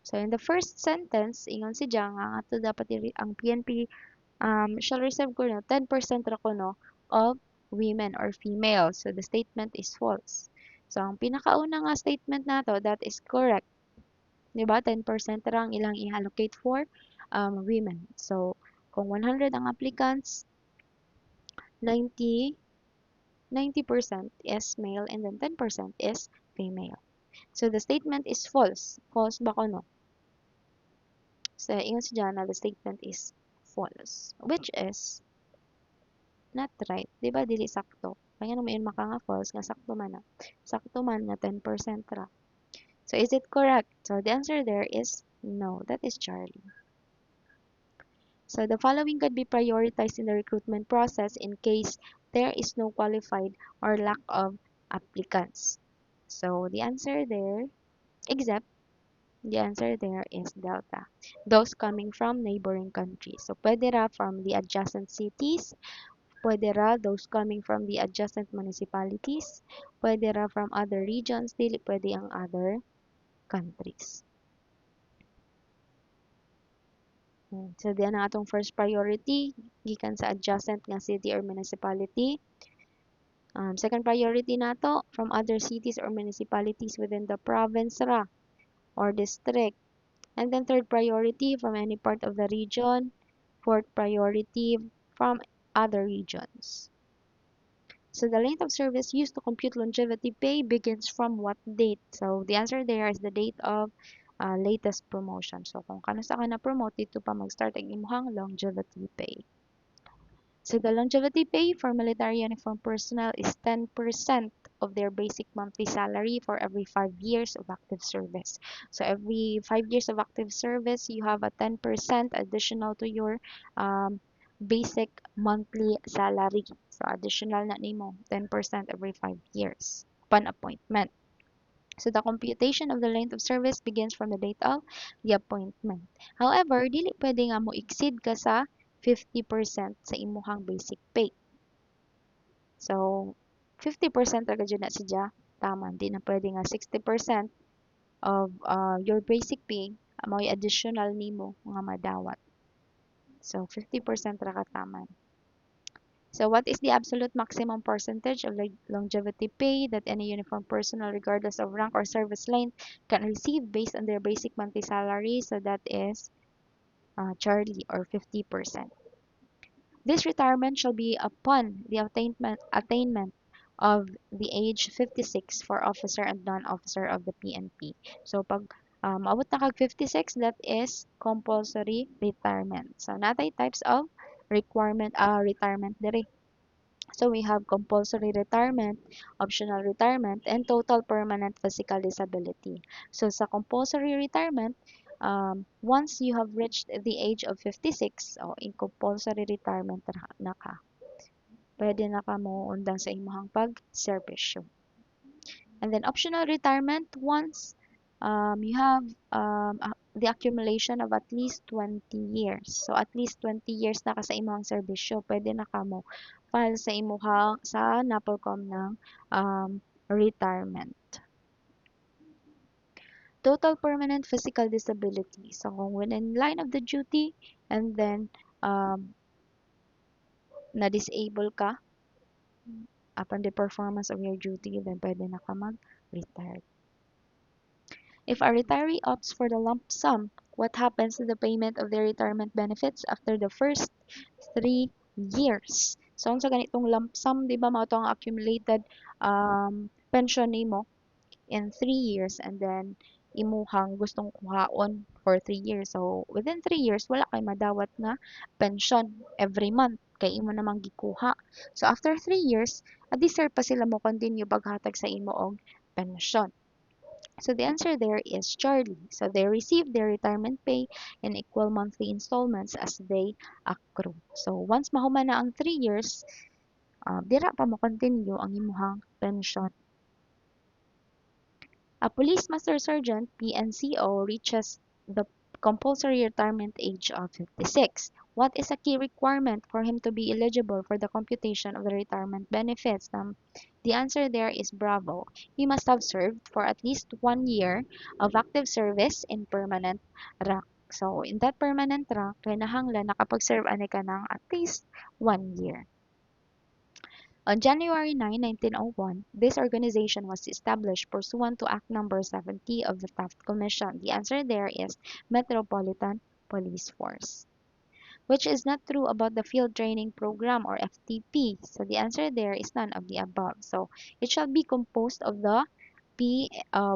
So in the first sentence, ingon si Jang, ang ato dapat ang PNP shall reserve ko 10% ra ko no of women or female. So the statement is false. So ang pinakauna nga statement nato, that is correct. 'Di ba? 10% lang ilang i-allocate for women. So Kung 100 ang applicants, 90 90% is male and then 10% is female. So the statement is false. False ba ko no? So ingon si Jana, the statement is false, which is not right. Di ba dili sakto? Kaya naman yun maka nga false nga sakto man na. Sakto man nga 10% ra. So is it correct? So the answer there is no. That is Charlie. So the following could be prioritized in the recruitment process in case there is no qualified or lack of applicants. So the answer there, except the answer there is Delta. Those coming from neighboring countries. So pwede ra from the adjacent cities, pwede ra those coming from the adjacent municipalities, pwede ra from other regions, dili pwede ang other countries. So diyan ang atong first priority gikan sa adjacent nga city or municipality. Second priority nato from other cities or municipalities within the province ra or district. And then third priority from any part of the region. Fourth priority from other regions. So the length of service used to compute longevity pay begins from what date? So the answer there is the date of latest promotion. So kung kano sa ka na-promote, dito pa mag-start ang imuhang longevity pay. So the longevity pay for military uniform personnel is 10% of their basic monthly salary for every 5 years of active service. So every 5 years of active service, you have a 10% additional to your basic monthly salary. So additional na nimo 10% every 5 years upon appointment. So the computation of the length of service begins from the date of the appointment. However, dili pwede nga mo exceed ka sa 50% sa imuhang basic pay. So 50% ra gyud na siya tama. Di na pwede nga 60% of your basic pay amoy additional nimo nga madawat. So 50% ra ka taman. So what is the absolute maximum percentage of longevity pay that any uniformed personnel, regardless of rank or service length, can receive based on their basic monthly salary? So that is Charlie, or 50%. This retirement shall be upon the attainment of the age 56 for officer and non-officer of the PNP. So pag maabot na kag 56, that is compulsory retirement. So natay types of retirement diri. So we have compulsory retirement, optional retirement, and total permanent physical disability. So sa compulsory retirement, once you have reached the age of 56, in compulsory retirement na ka. Pwede na ka mo undang sa imong pag-serbisyo. And then optional retirement, once you have the accumulation of at least 20 years. So at least 20 years na ka sa imong serbisyo, pwede na ka mo file sa imuha sa NAPOLCOM ng retirement. Total permanent physical disability. So kung within line of the duty and then na-disable ka upon the performance of your duty, then pwede na ka mag-retire. If a retiree opts for the lump sum, what happens to the payment of their retirement benefits after the first 3 years? So, sa ganitong lump sum, di ba, mao ang accumulated pension nimo in 3 years and then imuhang gustong kuhaon for 3 years. So, within 3 years, wala kay madawat nga pension every month kay imo namang gikuha. So, after 3 years, deserve pa sila mo continue paghatag sa imo og pension. So the answer there is Charlie. So they receive their retirement pay in equal monthly installments as they accrue. So once mahuman na ang 3 years, dira pa mo continue ang imuhang pension. A police master sergeant, PNCO, reaches the compulsory retirement age of 56. What is a key requirement for him to be eligible for the computation of the retirement benefits? The answer there is bravo. He must have served for at least 1 year of active service in permanent rank. So, in that permanent rank, kinahanglan nakapag-serve ani ka ng at least 1 year. On January 9, 1901, this organization was established pursuant to Act Number 70 of the Taft Commission. The answer there is Metropolitan Police Force. which is not true about the Field Training Program or FTP. So the answer there is none of the above. So it shall be composed of the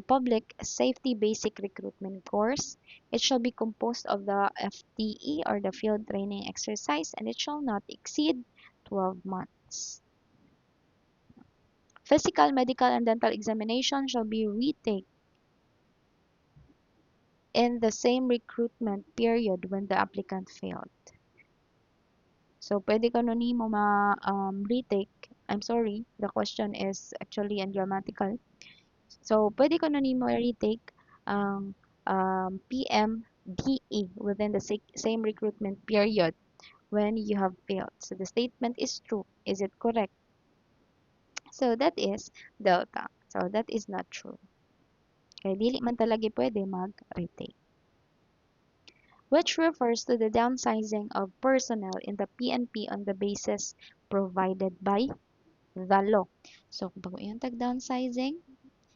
Public Safety Basic Recruitment Course. It shall be composed of the FTE or the Field Training Exercise, and it shall not exceed 12 months. Physical, medical, and dental examination shall be retake in the same recruitment period when the applicant failed. So, pwede ka nun mo retake. I'm sorry, the question is actually ungrammatical. So, pwede ko nun mo retake ang PMDE within the same recruitment period when you have failed. So, the statement is true. Is it correct? So, that is delta. So, that is not true. Kaya dili man talaga pwede mag-retake. Which refers to the downsizing of personnel in the PNP on the basis provided by the law. So, kung yung tag-downsizing,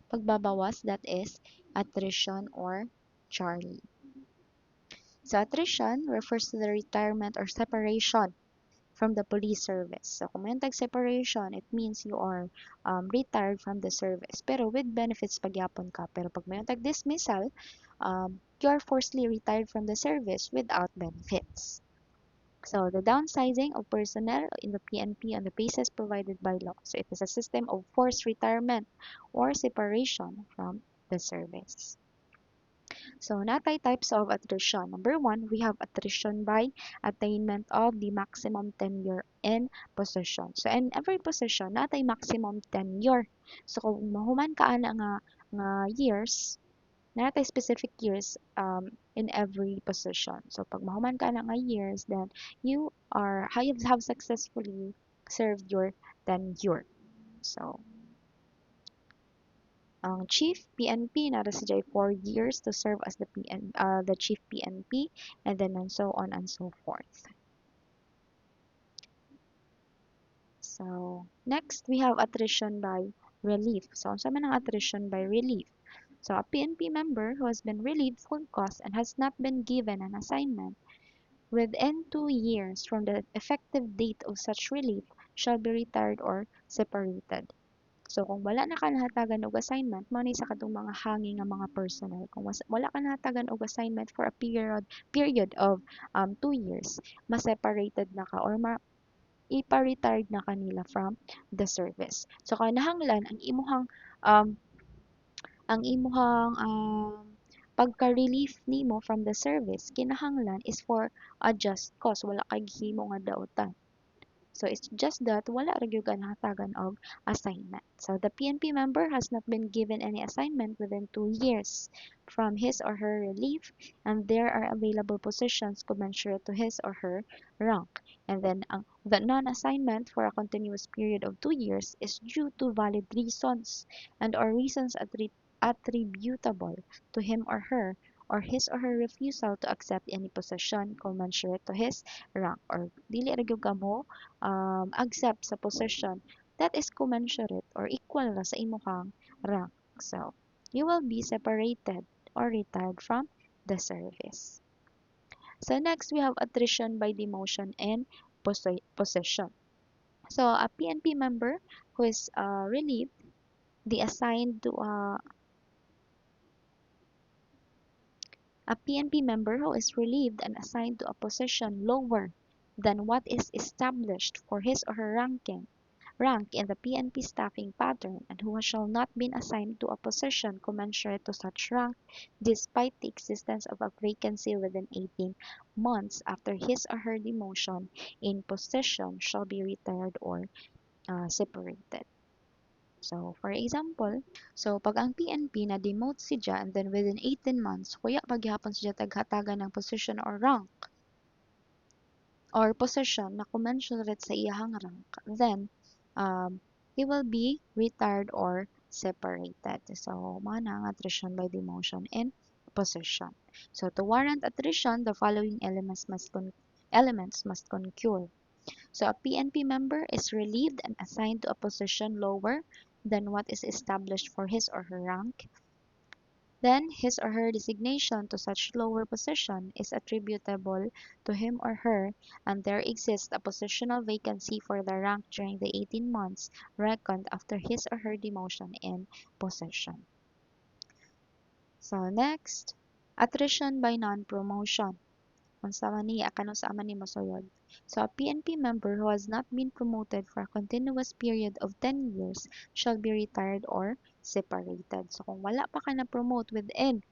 pagbabawas, that is attrition or Charlie. So, attrition refers to the retirement or separation from the police service. So, kung may tag-separation, it means you are retired from the service. Pero with benefits pagyapon ka. Pero pag may tag-dismissal, you are forcibly retired from the service without benefits. So, the downsizing of personnel in the PNP on the basis provided by law. So, it is a system of forced retirement or separation from the service. So, natay types of attrition. Number one, we have attrition by attainment of the maximum tenure in position. So, in every position, natay maximum tenure. So, kung mahuman ka ana nga years, natay specific years in every position. So, pag mahuman ka na nga years, then you have successfully served your tenure. So, ang chief PNP nara sa 4 years to serve as the chief PNP, and then and so on and so forth. So, next we have attrition by relief. So, unsa man ang attrition by relief? So, a PNP member who has been relieved from cause and has not been given an assignment within 2 years from the effective date of such relief shall be retired or separated. So, kung wala na ka nahatagan og assignment, mao ni sa kadtong mga hanging nga mga personnel. Kung wala ka nahatagan og assignment for a period of 2 years, ma-separated na ka or ipa-retired na kanila from the service. So, kinahanglan um, ang imuhang pagka-relief nimo from the service, kinahanglan is for a just cause. Wala kay gihimo nga daotan. So it's just that wala ra gyud ka nahatagan og assignment. So the PNP member has not been given any assignment within 2 years from his or her relief, and there are available positions commensurate to his or her rank. And then the non-assignment for a continuous period of 2 years is due to valid reasons and or reasons attributable to him or his or her refusal to accept any position commensurate to his rank, or dili ra gyud ka mo accept sa position that is commensurate or equal na sa imong rank. So, you will be separated or retired from the service. So, next we have attrition by demotion and possession. So, a PNP member who is relieved, the assigned to a PNP member who is relieved and assigned to a position lower than what is established for his or her rank in the PNP staffing pattern, and who shall not been assigned to a position commensurate to such rank despite the existence of a vacancy within 18 months after his or her demotion in position shall be retired or separated. So, for example, pag ang PNP na-demote siya and then within 18 months, kuya paghihapon siya taghatagan ng position or rank or position na commensurate sa iyahang rank, then he will be retired or separated. So, mana ang attrition by demotion in position. So, to warrant attrition, the following elements must concur. So, a PNP member is relieved and assigned to a position lower than what is established for his or her rank. then his or her designation to such lower position is attributable to him or her, and there exists a positional vacancy for the rank during the 18 months reckoned after his or her demotion in position. So next, attrition by non-promotion. Unsa man ni kano sa man ni mosoyod. So a PNP member who has not been promoted for a continuous period of 10 years shall be retired or separated. So kung wala pa ka na promote within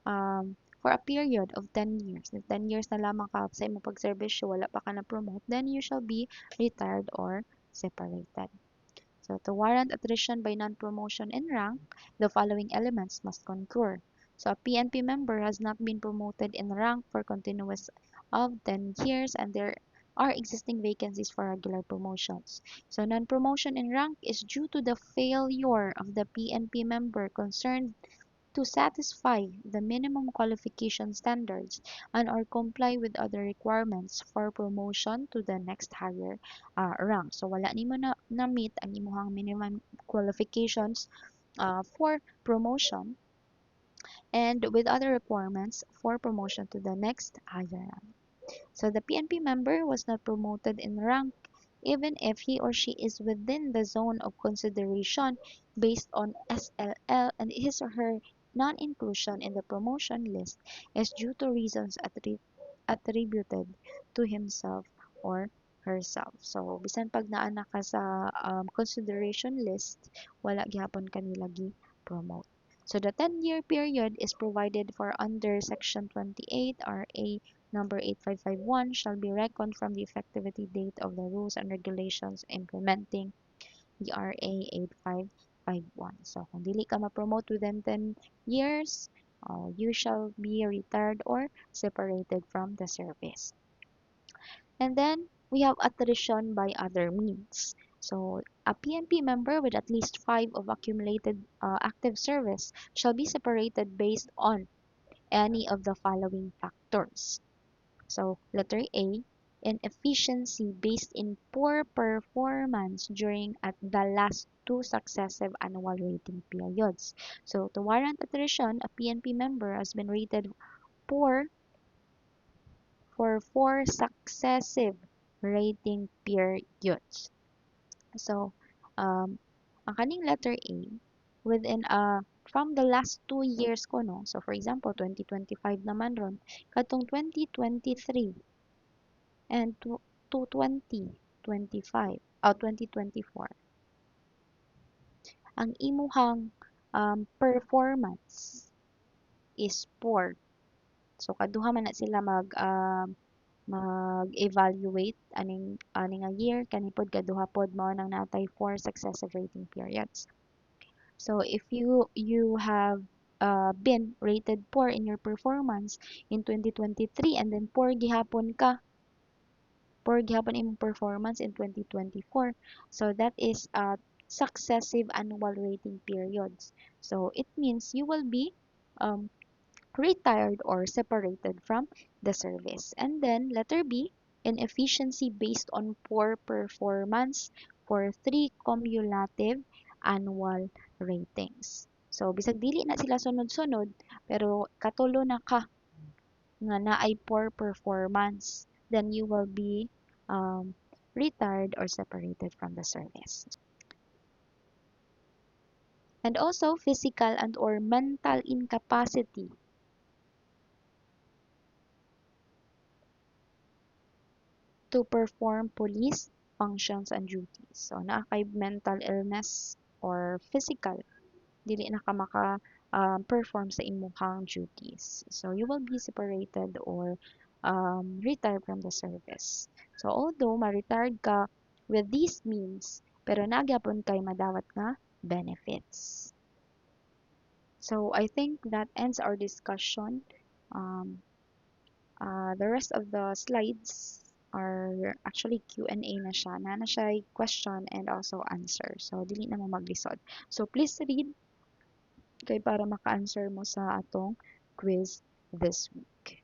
for a period of 10 years, 10 years na lamang ka sa imong pagserbisyo, wala pa ka na promote, then you shall be retired or separated. So to warrant attrition by non-promotion in rank, the following elements must concur. So a PNP member has not been promoted in rank for continuous of 10 years and there are existing vacancies for regular promotions. So non-promotion in rank is due to the failure of the PNP member concerned to satisfy the minimum qualification standards and or comply with other requirements for promotion to the next higher rank. So wala nimo na meet ang imuhang minimum qualifications for promotion and with other requirements for promotion to the next higher rank. So the PNP member was not promoted in rank even if he or she is within the zone of consideration based on SLL and his or her non-inclusion in the promotion list is due to reasons attributed to himself or herself. So, bisan pag naana ka sa consideration list, wala gyapon kanila gi-promote. So, the 10-year period is provided for under Section 28 RA number 8551 shall be reckoned from the effectivity date of the rules and regulations implementing the RA 8551. So, kung dili ka ma-promote within 10 years, you shall be retired or separated from the service. And then, we have attrition by other means. So, a PNP member with at least 5 of accumulated active service shall be separated based on any of the following factors. So, letter A, inefficiency based in poor performance during at the last 2 successive annual rating periods. So, to warrant attrition, a PNP member has been rated poor for 4 successive rating periods. So, ang kaning letter A, within from the last 2 years ko, no? So, for example, 2025 naman ron, katong 2023 and to 2025, 2024, ang imuhang performance is poor. So, kaduha man na sila mag-evaluate aning a year kanipod kaduha pod mao nang natay 4 successive rating periods. So if you have been rated poor in your performance in 2023 and then poor gihapon imong performance in 2024, so that is successive annual rating periods. So it means you will be um, retired or separated from the service. And then letter B, inefficiency based on poor performance for 3 cumulative annual ratings. So bisag dili na sila sunod-sunod pero katulo na ka nga naay poor performance, then you will be retired or separated from the service. And also physical and or mental incapacity to perform police functions and duties. So, naa kay mental illness or physical, dili na ka maka perform sa imong duties. So, you will be separated or retired from the service. So, although ma-retired ka with these means, pero nagyapon kay madawat nga benefits. So, I think that ends our discussion. Um, the rest of the slides are actually Q&A na siya. Na siya question and also answer. So, dili na mo maglisod. So, please read kay para maka-answer mo sa atong quiz this week.